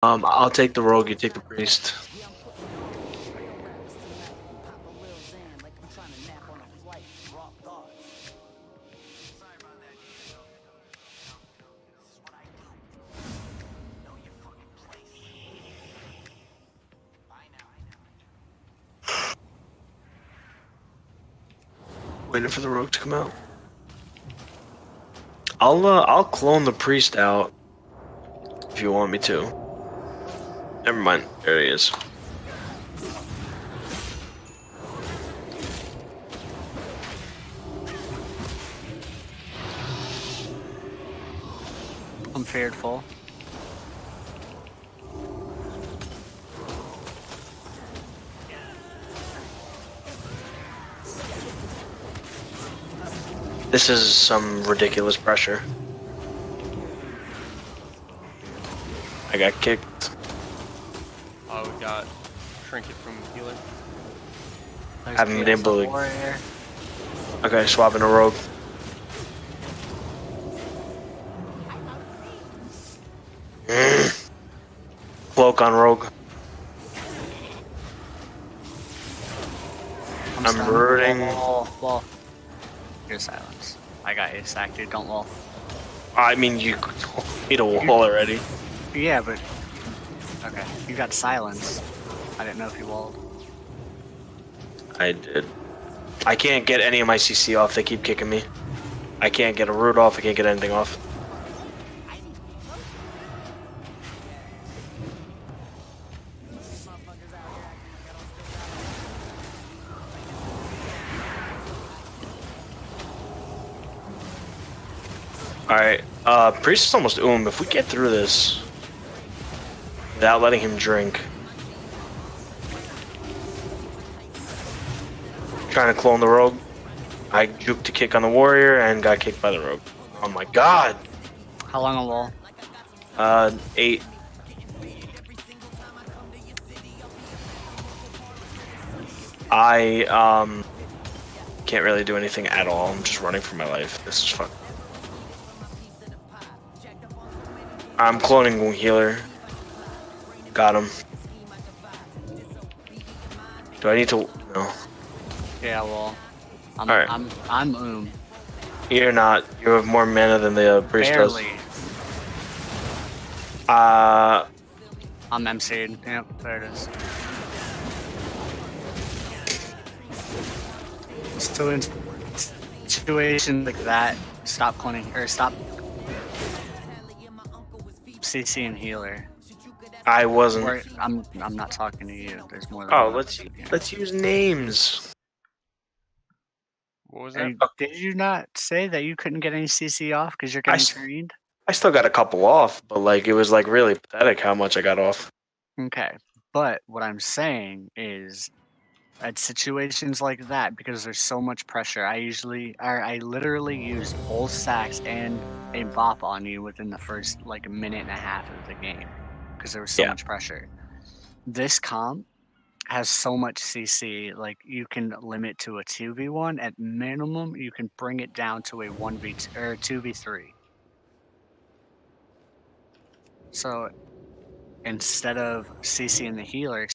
I'll take the rogue. You take the priest. Waiting for the rogue to come out. I'll clone the priest out if you want me to. Never mind. There he is. I'm fearful. This is some ridiculous pressure. I got kicked. Oh, we got trinket from healer. Haven't been able to. Warrior. Okay, swapping a rogue. Cloak on rogue. I'm stunned. rooting. Wall. Your silence. I got you sacked, dude. Don't wall. I mean, you hit a wall already. Yeah, but okay. You got silence. I didn't know if you walled. I did. I can't get any of my CC off. They keep kicking me. I can't get a root off. I can't get anything off. Alright, Priest is almost If we get through this without letting him drink. Trying to clone the rogue. I juked to kick on the warrior and got kicked by the rogue. Oh my god! How long a wall? 8. I can't really do anything at all. I'm just running for my life. This is fun. I'm cloning healer. Got him. Do I need to? No. Yeah, well, I'm Alright. I'm You're not. You have more mana than the priest does. barely. I'm MC'd. Yep, there it is. So in situations like that, stop cloning or stop CC and healer. I wasn't. Or I'm not talking to you. There's more than Oh, one let's person here. let's use names. What was that? And did you not say that you couldn't get any CC off because you're getting greened? I still got a couple off, but like it was like really pathetic how much I got off. Okay, but what I'm saying is, at situations like that, because there's so much pressure, I literally used both sacks and a bop on you within the first like minute and a half of the game, because there was so Yeah. much pressure. This comp has so much CC, like you can limit to a 2v1. At minimum, you can bring it down to a 1v2 or 2v3. So instead of CC and the healer,